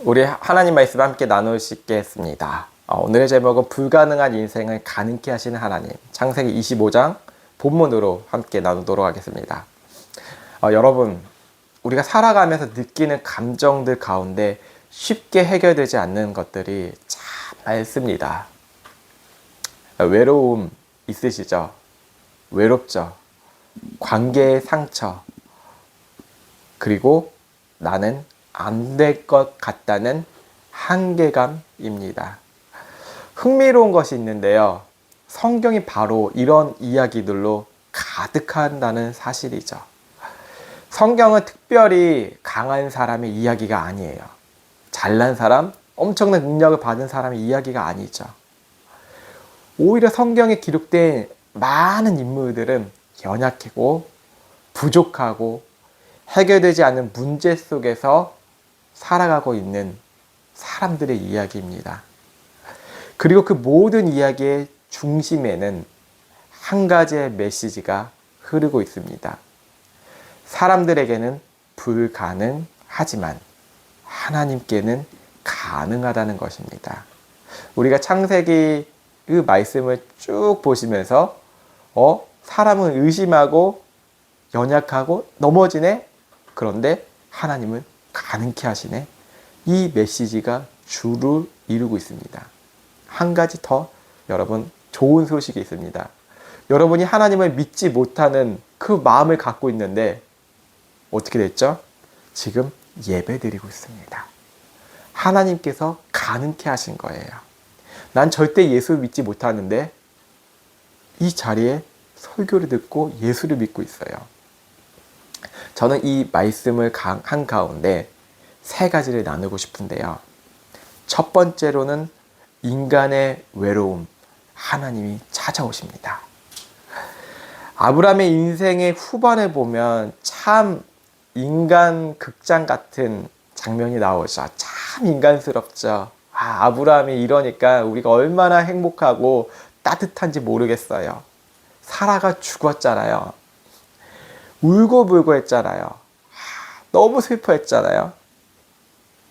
우리 하나님 말씀 함께 나누시겠습니다. 오늘의 제목은 불가능한 인생을 가능케 하시는 하나님, 창세기 25장 본문으로 함께 나누도록 하겠습니다. 여러분, 우리가 살아가면서 느끼는 감정들 가운데 쉽게 해결되지 않는 것들이 참 많습니다. 외로움 있으시죠? 외롭죠? 관계의 상처, 그리고 나는 안 될 것 같다는 한계감입니다. 흥미로운 것이 있는데요. 성경이 바로 이런 이야기들로 가득한다는 사실이죠. 성경은 특별히 강한 사람의 이야기가 아니에요. 잘난 사람, 엄청난 능력을 받은 사람의 이야기가 아니죠. 오히려 성경에 기록된 많은 인물들은 연약하고 부족하고 해결되지 않는 문제 속에서 살아가고 있는 사람들의 이야기입니다. 그리고 그 모든 이야기의 중심에는 한 가지의 메시지가 흐르고 있습니다. 사람들에게는 불가능하지만 하나님께는 가능하다는 것입니다. 우리가 창세기 그 말씀을 쭉 보시면서 사람은 의심하고 연약하고 넘어지네? 그런데 하나님은 가능케 하시네. 이 메시지가 주를 이루고 있습니다. 한 가지 더 여러분 좋은 소식이 있습니다. 여러분이 하나님을 믿지 못하는 그 마음을 갖고 있는데 어떻게 됐죠? 지금 예배 드리고 있습니다. 하나님께서 가능케 하신 거예요. 난 절대 예수 믿지 못하는데 이 자리에 설교를 듣고 예수를 믿고 있어요. 저는 이 말씀을 한 가운데 세 가지를 나누고 싶은데요. 첫 번째로는 인간의 외로움, 하나님이 찾아오십니다. 아브라함의 인생의 후반에 보면 참 인간 극장 같은 장면이 나오죠. 참 인간스럽죠. 아브라함이 이러니까 우리가 얼마나 행복하고 따뜻한지 모르겠어요. 사라가 죽었잖아요. 울고불고 했잖아요. 너무 슬퍼했잖아요.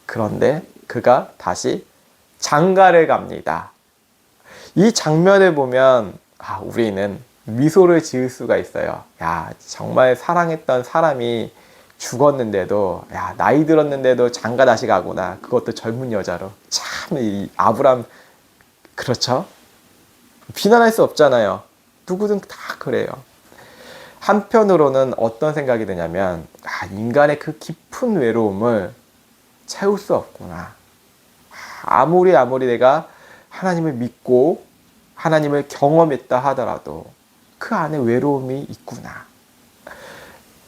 그런데 그가 다시 장가를 갑니다. 이 장면을 보면 우리는 미소를 지을 수가 있어요. 정말 사랑했던 사람이 죽었는데도 나이 들었는데도 장가 다시 가구나. 그것도 젊은 여자로. 참 이 아브람 그렇죠? 비난할 수 없잖아요. 누구든 다 그래요. 한편으로는 어떤 생각이 드냐면 인간의 그 깊은 외로움을 채울 수 없구나. 아무리 내가 하나님을 믿고 하나님을 경험했다 하더라도 그 안에 외로움이 있구나.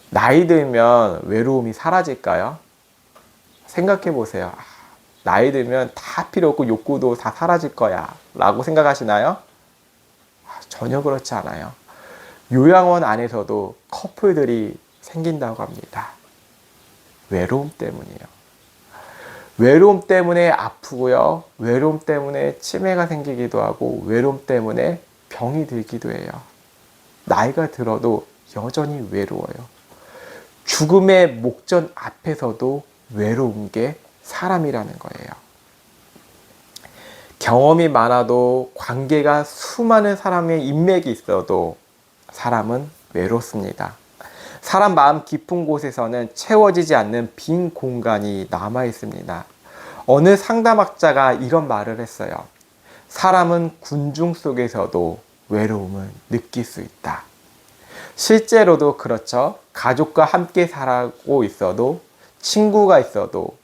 나이 들면 외로움이 사라질까요? 생각해 보세요. 나이 들면 다 필요 없고 욕구도 다 사라질 거야 라고 생각하시나요? 전혀 그렇지 않아요. 요양원 안에서도 커플들이 생긴다고 합니다. 외로움 때문이에요. 외로움 때문에 아프고요. 외로움 때문에 치매가 생기기도 하고 외로움 때문에 병이 들기도 해요. 나이가 들어도 여전히 외로워요. 죽음의 목전 앞에서도 외로운 게 사람이라는 거예요. 경험이 많아도 관계가 수많은 사람의 인맥이 있어도 사람은 외롭습니다. 사람 마음 깊은 곳에서는 채워지지 않는 빈 공간이 남아 있습니다. 어느 상담학자가 이런 말을 했어요. 사람은 군중 속에서도 외로움을 느낄 수 있다. 실제로도 그렇죠. 가족과 함께 살고 있어도, 친구가 있어도,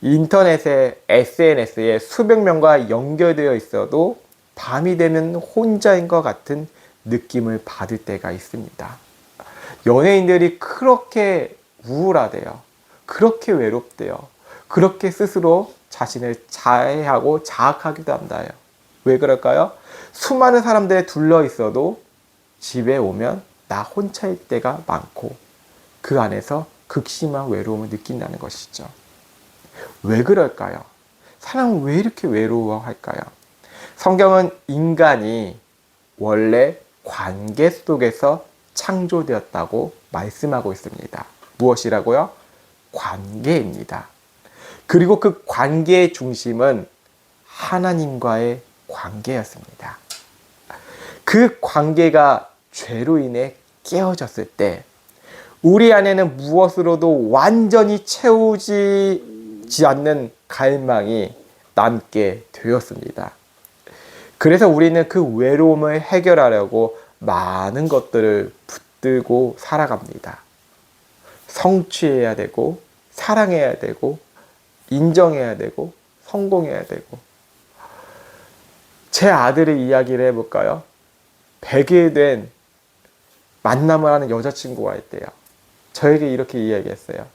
인터넷에 SNS에 수백 명과 연결되어 있어도 밤이 되면 혼자인 것 같은 느낌을 받을 때가 있습니다. 연예인들이 그렇게 우울하대요. 그렇게 외롭대요. 그렇게 스스로 자신을 자해하고 자학하기도 한다요. 왜 그럴까요? 수많은 사람들에 둘러 있어도 집에 오면 나 혼자일 때가 많고 그 안에서 극심한 외로움을 느낀다는 것이죠. 왜 그럴까요? 사람은 왜 이렇게 외로워할까요? 성경은 인간이 원래 관계 속에서 창조되었다고 말씀하고 있습니다. 무엇이라고요? 관계입니다. 그리고 그 관계의 중심은 하나님과의 관계였습니다. 그 관계가 죄로 인해 깨어졌을 때 우리 안에는 무엇으로도 완전히 채우지 않는 갈망이 남게 되었습니다. 그래서 우리는 그 외로움을 해결하려고 많은 것들을 붙들고 살아갑니다. 성취해야 되고, 사랑해야 되고, 인정해야 되고, 성공해야 되고. 제 아들의 이야기를 해볼까요? 100일 된 만남을 하는 여자친구가 있대요. 저에게 이렇게 이야기했어요.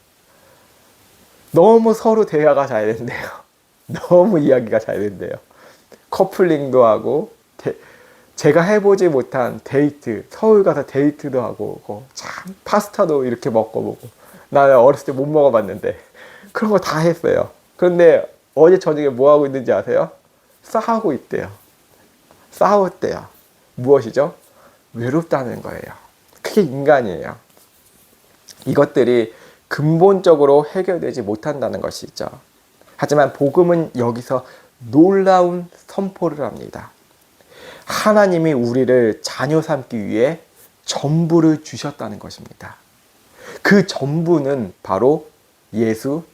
너무 서로 대화가 잘 된대요. 너무 이야기가 잘 된대요. 커플링도 하고, 제가 해보지 못한 데이트, 서울 가서 데이트도 하고, 참 파스타도 이렇게 먹어보고, 나 어렸을 때 못 먹어봤는데 그런 거 다 했어요. 그런데 어제 저녁에 뭐 하고 있는지 아세요? 싸우고 있대요. 싸웠대요. 무엇이죠? 외롭다는 거예요. 그게 인간이에요. 이것들이 근본적으로 해결되지 못한다는 것이죠. 하지만 복음은 여기서 놀라운 선포를 합니다. 하나님이 우리를 자녀 삼기 위해 전부를 주셨다는 것입니다. 그 전부는 바로 예수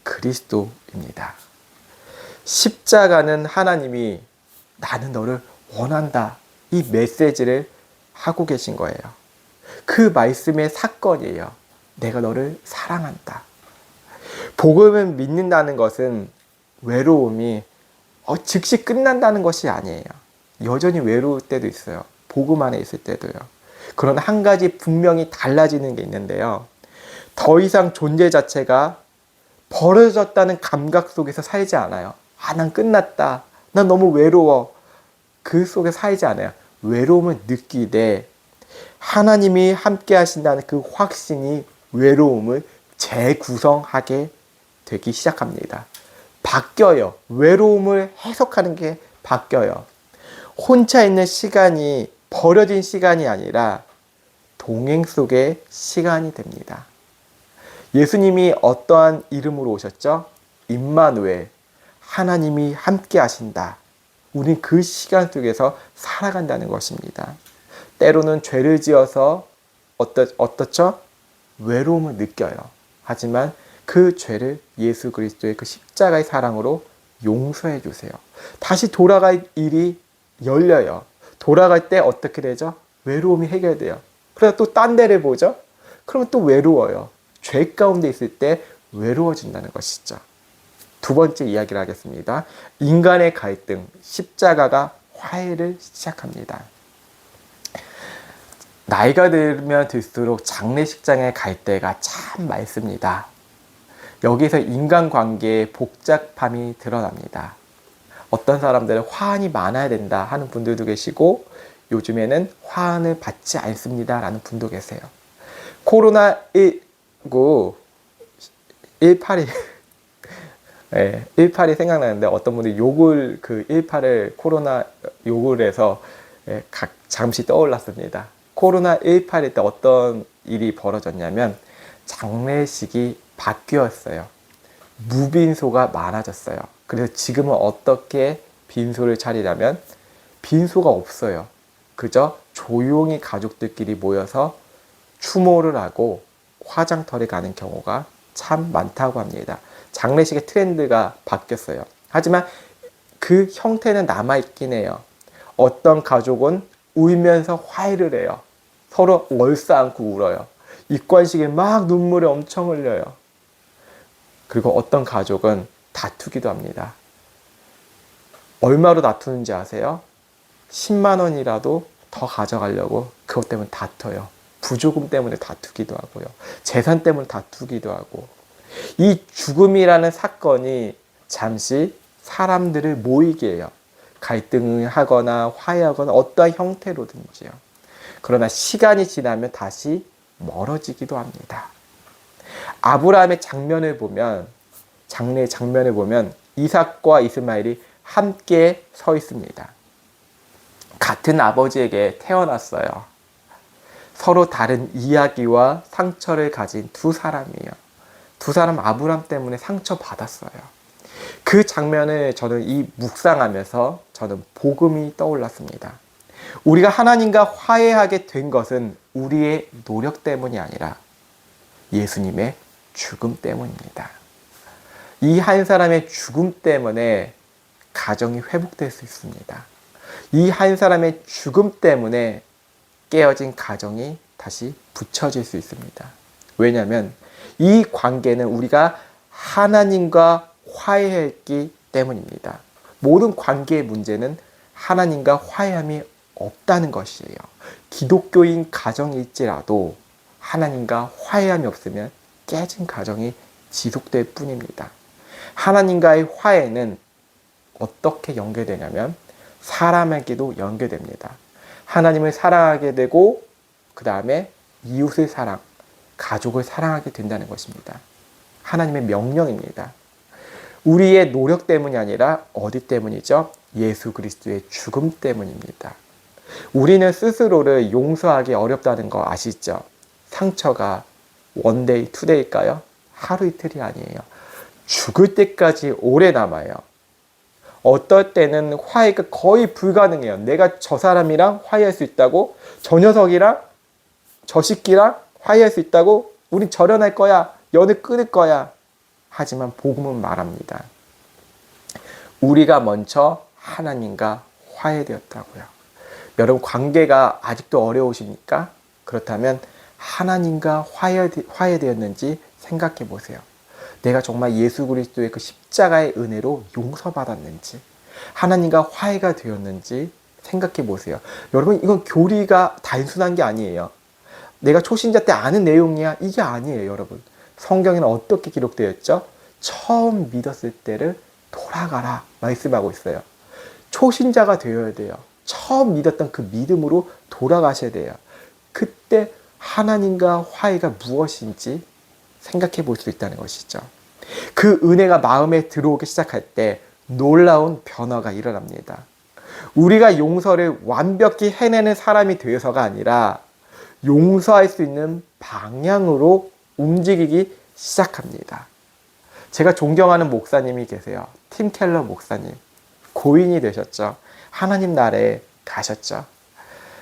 그리스도입니다. 십자가는 하나님이 나는 너를 원한다, 이 메시지를 하고 계신 거예요. 그 말씀의 사건이에요. 내가 너를 사랑한다. 복음을 믿는다는 것은 외로움이 즉시 끝난다는 것이 아니에요. 여전히 외로울 때도 있어요. 복음 안에 있을 때도요. 그러나 한 가지 분명히 달라지는 게 있는데요. 더 이상 존재 자체가 버려졌다는 감각 속에서 살지 않아요. 난 끝났다. 난 너무 외로워. 그 속에 살지 않아요. 외로움을 느끼되 하나님이 함께 하신다는 그 확신이 외로움을 재구성하게 되기 시작합니다. 바뀌어요. 외로움을 해석하는 게 바뀌어요. 혼자 있는 시간이 버려진 시간이 아니라 동행 속의 시간이 됩니다. 예수님이 어떠한 이름으로 오셨죠? 임마누엘, 하나님이 함께 하신다. 우린 그 시간 속에서 살아간다는 것입니다. 때로는 죄를 지어서 어떻죠? 외로움을 느껴요. 하지만 그 죄를 예수 그리스도의 그 십자가의 사랑으로 용서해 주세요. 다시 돌아갈 일이 열려요. 돌아갈 때 어떻게 되죠? 외로움이 해결돼요. 그래서 또 딴 데를 보죠? 그러면 또 외로워요. 죄 가운데 있을 때 외로워진다는 것이죠. 두 번째 이야기를 하겠습니다. 인간의 갈등, 십자가가 화해를 시작합니다. 나이가 들면 들수록 장례식장에 갈 때가 참 많습니다. 여기서 인간관계의 복잡함이 드러납니다. 어떤 사람들은 화환이 많아야 된다 하는 분들도 계시고 요즘에는 화환을 받지 않습니다 라는 분도 계세요. 코로나19 18이 네, 18이 생각나는데 어떤 분들이 욕을 18을 코로나 욕을 해서 잠시 떠올랐습니다. 코로나 18일 때 어떤 일이 벌어졌냐면 장례식이 바뀌었어요. 무빈소가 많아졌어요. 그래서 지금은 어떻게 빈소를 차리냐면 빈소가 없어요. 그저 조용히 가족들끼리 모여서 추모를 하고 화장터를 가는 경우가 참 많다고 합니다. 장례식의 트렌드가 바뀌었어요. 하지만 그 형태는 남아있긴 해요. 어떤 가족은 울면서 화해를 해요. 서로 얼싸안고 울어요. 입관식에 막 눈물을 엄청 흘려요. 그리고 어떤 가족은 다투기도 합니다. 얼마로 다투는지 아세요? 10만 원이라도 더 가져가려고 그것 때문에 다퉈요. 부조금 때문에 다투기도 하고요. 재산 때문에 다투기도 하고. 이 죽음이라는 사건이 잠시 사람들을 모이게 해요. 갈등을 하거나 화해하거나 어떠한 형태로든지요. 그러나 시간이 지나면 다시 멀어지기도 합니다. 아브라함의 장면을 보면, 장례의 장면을 보면 이삭과 이스마엘이 함께 서 있습니다. 같은 아버지에게 태어났어요. 서로 다른 이야기와 상처를 가진 두 사람이에요. 두 사람 아브람 때문에 상처받았어요. 그 장면을 저는 묵상하면서 저는 복음이 떠올랐습니다. 우리가 하나님과 화해하게 된 것은 우리의 노력 때문이 아니라 예수님의 죽음 때문입니다. 이 한 사람의 죽음 때문에 가정이 회복될 수 있습니다. 이 한 사람의 죽음 때문에 깨어진 가정이 다시 붙여질 수 있습니다. 왜냐하면 이 관계는 우리가 하나님과 화해했기 때문입니다. 모든 관계의 문제는 하나님과 화해함이 없다는 것이에요. 기독교인 가정일지라도 하나님과 화해함이 없으면 깨진 가정이 지속될 뿐입니다. 하나님과의 화해는 어떻게 연결되냐면 사람에게도 연결됩니다. 하나님을 사랑하게 되고 그 다음에 이웃을 사랑, 가족을 사랑하게 된다는 것입니다. 하나님의 명령입니다. 우리의 노력 때문이 아니라 어디 때문이죠? 예수 그리스도의 죽음 때문입니다. 우리는 스스로를 용서하기 어렵다는 거 아시죠? 상처가 원데이, 투데이일까요? 하루 이틀이 아니에요. 죽을 때까지 오래 남아요. 어떨 때는 화해가 거의 불가능해요. 내가 저 사람이랑 화해할 수 있다고? 저 녀석이랑? 저 식기랑 화해할 수 있다고? 우린 절연할 거야. 연을 끊을 거야. 하지만 복음은 말합니다. 우리가 먼저 하나님과 화해되었다고요. 여러분 관계가 아직도 어려우십니까? 그렇다면 하나님과 화해되었는지 생각해 보세요. 내가 정말 예수 그리스도의 그 십자가의 은혜로 용서받았는지, 하나님과 화해가 되었는지 생각해 보세요. 여러분 이건 교리가 단순한 게 아니에요. 내가 초신자 때 아는 내용이야 이게 아니에요. 여러분 성경에는 어떻게 기록되어 있죠? 처음 믿었을 때를 돌아가라 말씀하고 있어요. 초신자가 되어야 돼요. 처음 믿었던 그 믿음으로 돌아가셔야 돼요. 그때 하나님과 화해가 무엇인지 생각해 볼 수 있다는 것이죠. 그 은혜가 마음에 들어오기 시작할 때 놀라운 변화가 일어납니다. 우리가 용서를 완벽히 해내는 사람이 되어서가 아니라 용서할 수 있는 방향으로 움직이기 시작합니다. 제가 존경하는 목사님이 계세요. 팀 켈러 목사님. 고인이 되셨죠. 하나님 나라에 가셨죠.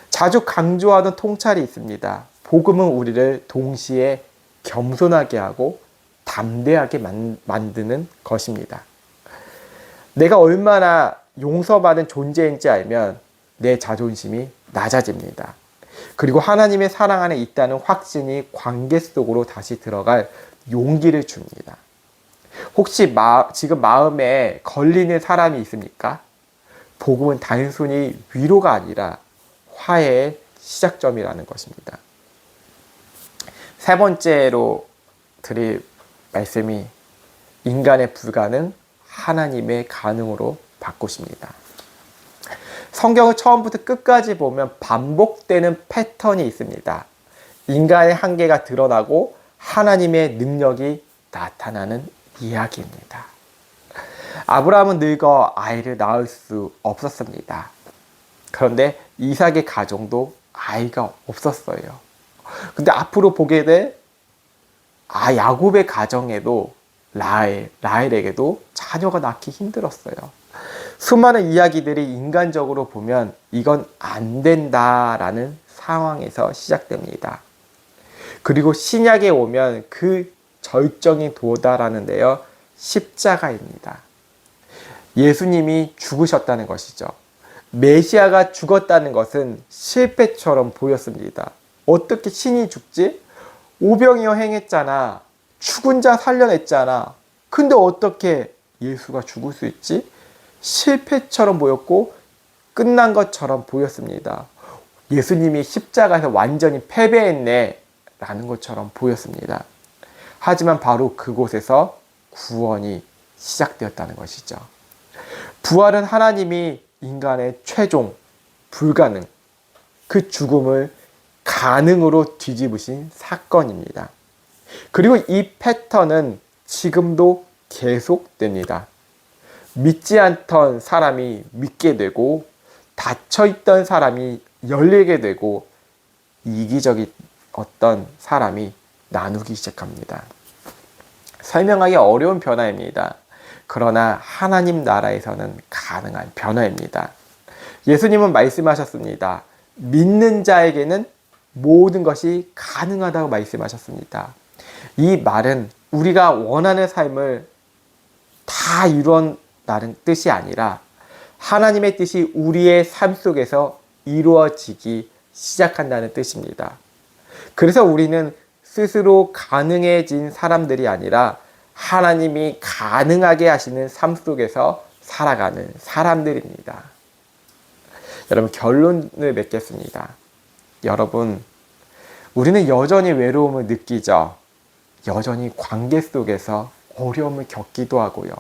자주 강조하는 통찰이 있습니다. 복음은 우리를 동시에 겸손하게 하고 담대하게 만드는 것입니다. 내가 얼마나 용서받은 존재인지 알면 내 자존심이 낮아집니다. 그리고 하나님의 사랑 안에 있다는 확신이 관계 속으로 다시 들어갈 용기를 줍니다. 혹시 지금 마음에 걸리는 사람이 있습니까? 복음은 단순히 위로가 아니라 화해의 시작점이라는 것입니다. 세 번째로 드릴 말씀이 인간의 불가능, 하나님의 가능으로 바꾸십니다. 성경을 처음부터 끝까지 보면 반복되는 패턴이 있습니다. 인간의 한계가 드러나고 하나님의 능력이 나타나는 이야기입니다. 아브라함은 늙어 아이를 낳을 수 없었습니다. 그런데 이삭의 가정도 아이가 없었어요. 근데 앞으로 보게 될 야곱의 가정에도 라헬에게도 자녀가 낳기 힘들었어요. 수많은 이야기들이 인간적으로 보면 이건 안 된다라는 상황에서 시작됩니다. 그리고 신약에 오면 그 절정이 도달하는데요. 십자가입니다. 예수님이 죽으셨다는 것이죠. 메시아가 죽었다는 것은 실패처럼 보였습니다. 어떻게 신이 죽지? 오병이어 행했잖아. 죽은 자 살려냈잖아. 근데 어떻게 예수가 죽을 수 있지? 실패처럼 보였고 끝난 것처럼 보였습니다. 예수님이 십자가에서 완전히 패배했네 라는 것처럼 보였습니다. 하지만 바로 그곳에서 구원이 시작되었다는 것이죠. 부활은 하나님이 인간의 최종, 불가능, 그 죽음을 가능으로 뒤집으신 사건입니다. 그리고 이 패턴은 지금도 계속됩니다. 믿지 않던 사람이 믿게 되고 닫혀있던 사람이 열리게 되고 이기적인 어떤 사람이 나누기 시작합니다. 설명하기 어려운 변화입니다. 그러나 하나님 나라에서는 가능한 변화입니다. 예수님은 말씀하셨습니다. 믿는 자에게는 모든 것이 가능하다고 말씀하셨습니다. 이 말은 우리가 원하는 삶을 다 이루어나는 뜻이 아니라 하나님의 뜻이 우리의 삶 속에서 이루어지기 시작한다는 뜻입니다. 그래서 우리는 스스로 가능해진 사람들이 아니라 하나님이 가능하게 하시는 삶 속에서 살아가는 사람들입니다. 여러분, 결론을 맺겠습니다. 여러분, 우리는 여전히 외로움을 느끼죠. 여전히 관계 속에서 어려움을 겪기도 하고요.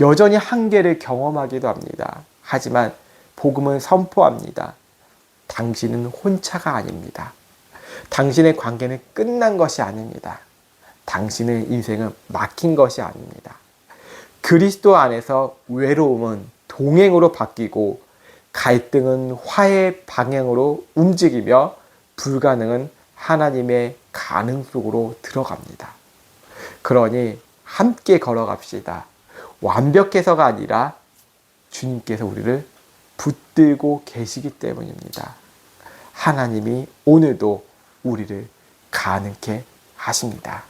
여전히 한계를 경험하기도 합니다. 하지만 복음은 선포합니다. 당신은 혼자가 아닙니다. 당신의 관계는 끝난 것이 아닙니다. 당신의 인생은 막힌 것이 아닙니다. 그리스도 안에서 외로움은 동행으로 바뀌고 갈등은 화해 방향으로 움직이며 불가능은 하나님의 가능 속으로 들어갑니다. 그러니 함께 걸어갑시다. 완벽해서가 아니라 주님께서 우리를 붙들고 계시기 때문입니다. 하나님이 오늘도 우리를 가능케 하십니다.